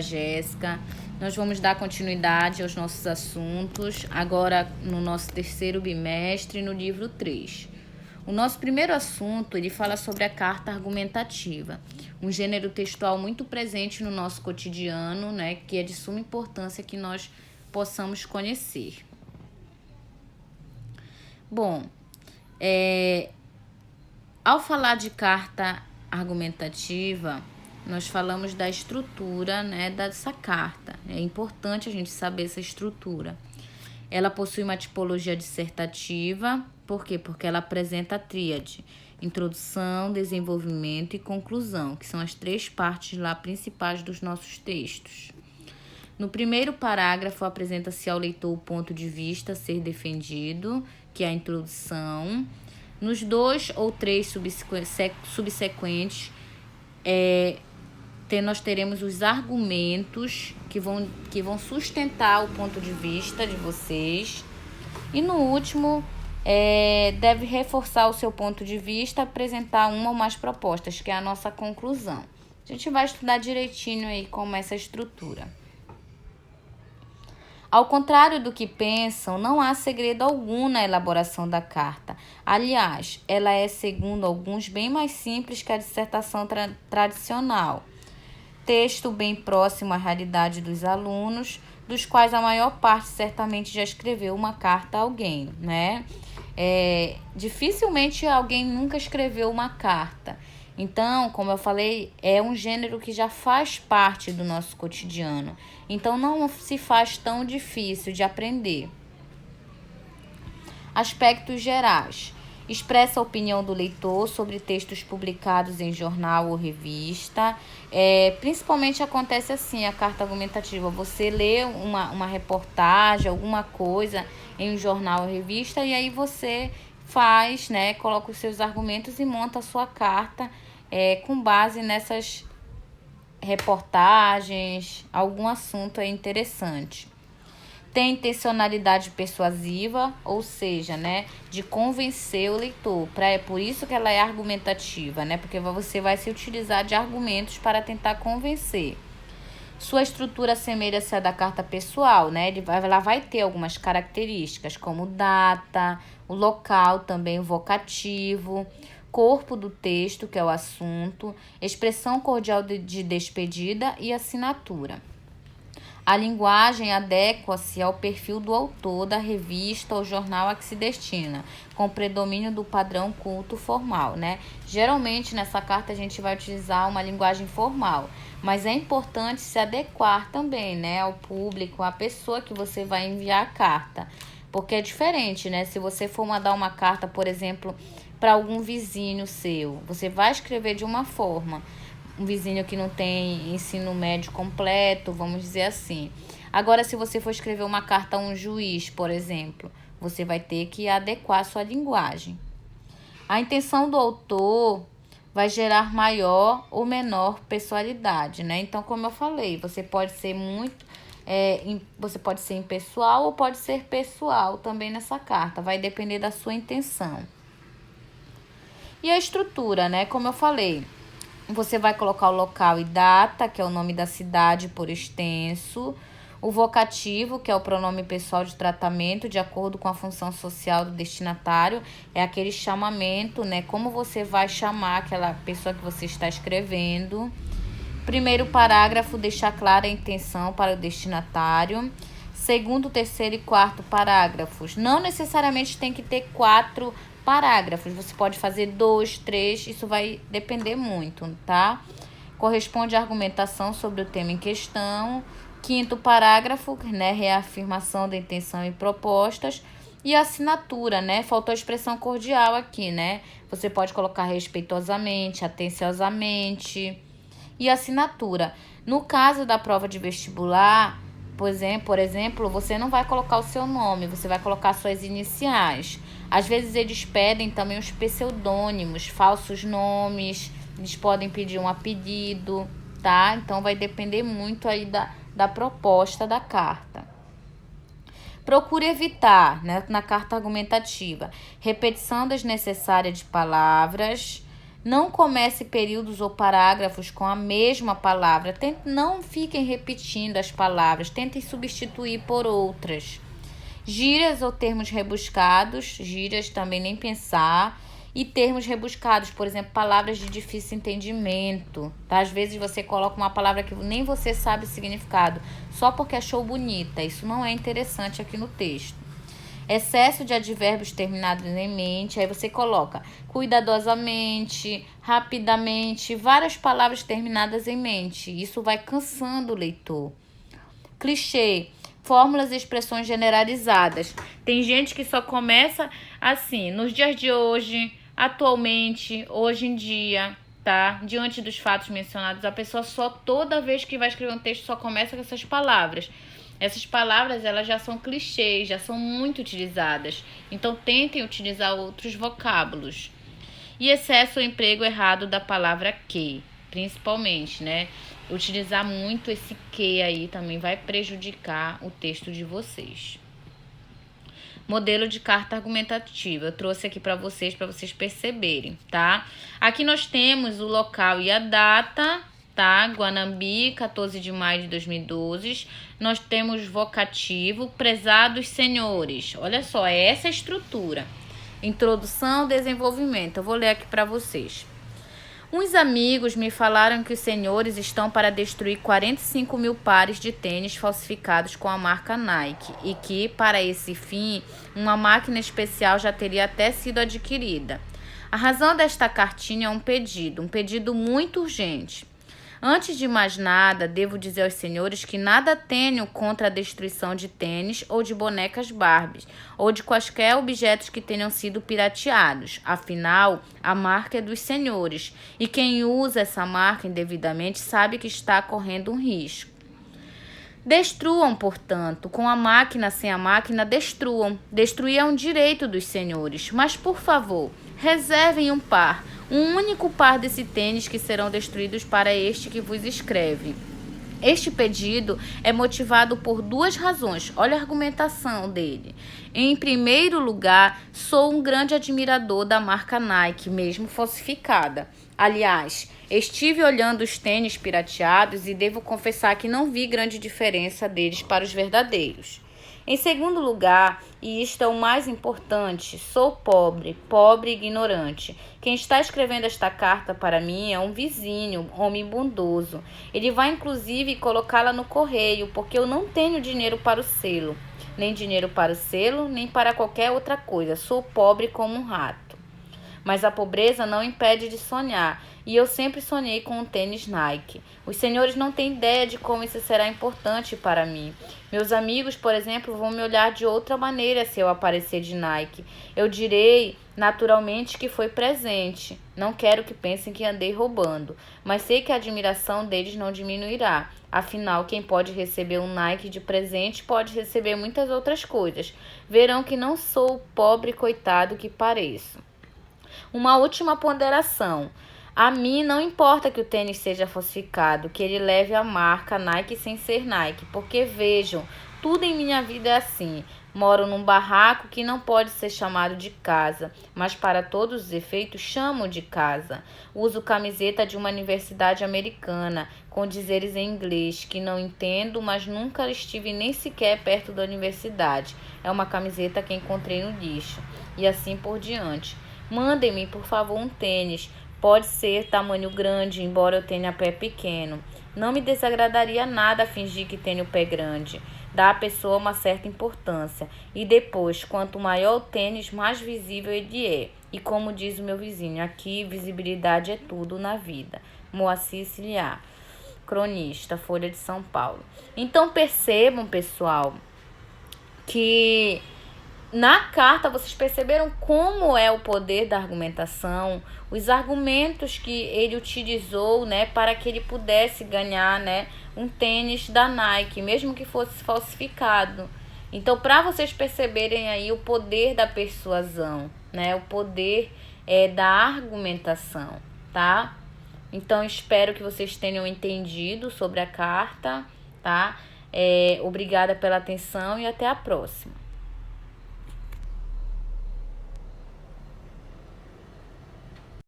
Jéssica. Nós vamos dar continuidade aos nossos assuntos, agora no nosso terceiro bimestre, no livro 3. O nosso primeiro assunto, ele fala sobre a carta argumentativa, um gênero textual muito presente no nosso cotidiano, né, que é de suma importância que nós possamos conhecer. Bom, ao falar de carta argumentativa, nós falamos da estrutura, né, dessa carta. É importante a gente saber essa estrutura. Ela possui uma tipologia dissertativa. Por quê? Porque ela apresenta a tríade: introdução, desenvolvimento e conclusão, que são as três partes lá principais dos nossos textos. No primeiro parágrafo, apresenta-se ao leitor o ponto de vista a ser defendido, que é a introdução. Nos 2 ou 3 subsequentes, nós teremos os argumentos que vão sustentar o ponto de vista de vocês. E no último, deve reforçar o seu ponto de vista, apresentar uma ou mais propostas, que é a nossa conclusão. A gente vai estudar direitinho aí como é essa estrutura. Ao contrário do que pensam, não há segredo algum na elaboração da carta. Aliás, ela é, segundo alguns, bem mais simples que a dissertação tradicional. Texto bem próximo à realidade dos alunos, dos quais a maior parte certamente já escreveu uma carta a alguém, né? Dificilmente alguém nunca escreveu uma carta. Então, como eu falei, é um gênero que já faz parte do nosso cotidiano. Então, não se faz tão difícil de aprender. Aspectos gerais. Expressa a opinião do leitor sobre textos publicados em jornal ou revista. Principalmente acontece assim, a carta argumentativa. Você lê uma reportagem, alguma coisa em um jornal ou revista, e aí você faz, né, coloca os seus argumentos e monta a sua carta com base nessas reportagens, algum assunto interessante. Tem intencionalidade persuasiva, ou seja, né, de convencer o leitor. É por isso que ela é argumentativa, né, porque você vai se utilizar de argumentos para tentar convencer. Sua estrutura assemelha-se à da carta pessoal, né? Ela vai ter algumas características, como data, o local, também o vocativo, corpo do texto, que é o assunto, expressão cordial de despedida e assinatura. A linguagem adequa-se ao perfil do autor, da revista ou jornal a que se destina, com predomínio do padrão culto formal, né? Geralmente, nessa carta, a gente vai utilizar uma linguagem formal, mas é importante se adequar também, né, ao público, à pessoa que você vai enviar a carta, porque é diferente, né? Se você for mandar uma carta, por exemplo, para algum vizinho seu, você vai escrever de uma forma. Um vizinho que não tem ensino médio completo, vamos dizer assim. Agora, se você for escrever uma carta a um juiz, por exemplo, você vai ter que adequar a sua linguagem. A intenção do autor vai gerar maior ou menor pessoalidade, né? Então, como eu falei, você pode ser você pode ser impessoal ou pode ser pessoal também nessa carta. Vai depender da sua intenção. E a estrutura, né? Como eu falei, você vai colocar o local e data, que é o nome da cidade por extenso. O vocativo, que é o pronome pessoal de tratamento, de acordo com a função social do destinatário. É aquele chamamento, né? Como você vai chamar aquela pessoa que você está escrevendo. Primeiro parágrafo, deixar clara a intenção para o destinatário. Segundo, terceiro e quarto parágrafos. Não necessariamente tem que ter 4 parágrafos. Você pode fazer 2, 3, isso vai depender muito, tá? Corresponde à argumentação sobre o tema em questão. Quinto parágrafo, né? Reafirmação da intenção e propostas. E a assinatura, né? Faltou a expressão cordial aqui, né? Você pode colocar respeitosamente, atenciosamente. E assinatura. No caso da prova de vestibular, por exemplo, você não vai colocar o seu nome, você vai colocar suas iniciais. Às vezes eles pedem também os pseudônimos, falsos nomes, eles podem pedir um apelido, tá? Então vai depender muito aí da proposta da carta. Procure evitar, né, na carta argumentativa, repetição desnecessária de palavras, Não comece períodos ou parágrafos com a mesma palavra. Não fiquem repetindo as palavras, tentem substituir por outras. Gírias ou termos rebuscados, gírias também nem pensar. E termos rebuscados, por exemplo, palavras de difícil entendimento. Tá? Às vezes você coloca uma palavra que nem você sabe o significado, só porque achou bonita. Isso não é interessante aqui no texto. Excesso de advérbios terminados em mente, aí você coloca cuidadosamente, rapidamente, várias palavras terminadas em mente. Isso vai cansando o leitor. Clichê, fórmulas e expressões generalizadas. Tem gente que só começa assim, nos dias de hoje, atualmente, hoje em dia, tá? Diante dos fatos mencionados, a pessoa só toda vez que vai escrever um texto só começa com essas palavras. Essas palavras, elas já são clichês, já são muito utilizadas. Então, tentem utilizar outros vocábulos. E excesso ou emprego errado da palavra que, principalmente, né? Utilizar muito esse que aí também vai prejudicar o texto de vocês. Modelo de carta argumentativa. Eu trouxe aqui para vocês perceberem, tá? Aqui nós temos o local e a data, tá? Guanambi, 14 de maio de 2012. Nós temos vocativo, prezados senhores. Olha só, é essa a estrutura. Introdução, desenvolvimento. Eu vou ler aqui para vocês. Uns amigos me falaram que os senhores estão para destruir 45 mil pares de tênis falsificados com a marca Nike e que, para esse fim, uma máquina especial já teria até sido adquirida. A razão desta cartinha é um pedido muito urgente. Antes de mais nada, devo dizer aos senhores que nada tenho contra a destruição de tênis ou de bonecas Barbies, ou de quaisquer objetos que tenham sido pirateados. Afinal, a marca é dos senhores, e quem usa essa marca indevidamente sabe que está correndo um risco. Destruam, portanto, com a máquina, sem a máquina, destruam. Destruir é um direito dos senhores, mas, por favor, reservem um único par desse tênis que serão destruídos para este que vos escreve. Este pedido é motivado por duas razões. Olha a argumentação dele. Em primeiro lugar, sou um grande admirador da marca Nike, mesmo falsificada. Aliás, estive olhando os tênis pirateados e devo confessar que não vi grande diferença deles para os verdadeiros. Em segundo lugar, e isto é o mais importante, sou pobre e ignorante. Quem está escrevendo esta carta para mim é um vizinho, homem bondoso. Ele vai inclusive colocá-la no correio, porque eu não tenho dinheiro para o selo. Nem dinheiro para o selo, nem para qualquer outra coisa. Sou pobre como um rato. Mas a pobreza não impede de sonhar, e eu sempre sonhei com um tênis Nike. Os senhores não têm ideia de como isso será importante para mim. Meus amigos, por exemplo, vão me olhar de outra maneira se eu aparecer de Nike. Eu direi, naturalmente, que foi presente. Não quero que pensem que andei roubando, mas sei que a admiração deles não diminuirá. Afinal, quem pode receber um Nike de presente pode receber muitas outras coisas. Verão que não sou o pobre coitado que pareço. Uma última ponderação. A mim não importa que o tênis seja falsificado, que ele leve a marca Nike sem ser Nike, porque vejam, tudo em minha vida é assim. Moro num barraco que não pode ser chamado de casa, mas para todos os efeitos chamo de casa. Uso camiseta de uma universidade americana, com dizeres em inglês, que não entendo, mas nunca estive nem sequer perto da universidade. É uma camiseta que encontrei no lixo. E assim por diante. Mandem-me, por favor, um tênis. Pode ser tamanho grande, embora eu tenha pé pequeno. Não me desagradaria nada fingir que tenho pé grande. Dá à pessoa uma certa importância. E depois, quanto maior o tênis, mais visível ele é. E como diz o meu vizinho, aqui visibilidade é tudo na vida. Moacir Ciliar, cronista, Folha de São Paulo. Então percebam, pessoal, que na carta vocês perceberam como é o poder da argumentação, os argumentos que ele utilizou, né, para que ele pudesse ganhar, né, um tênis da Nike, mesmo que fosse falsificado. Então, para vocês perceberem aí o poder da persuasão, né, o poder da argumentação, tá? Então, espero que vocês tenham entendido sobre a carta, tá? Obrigada pela atenção e até a próxima.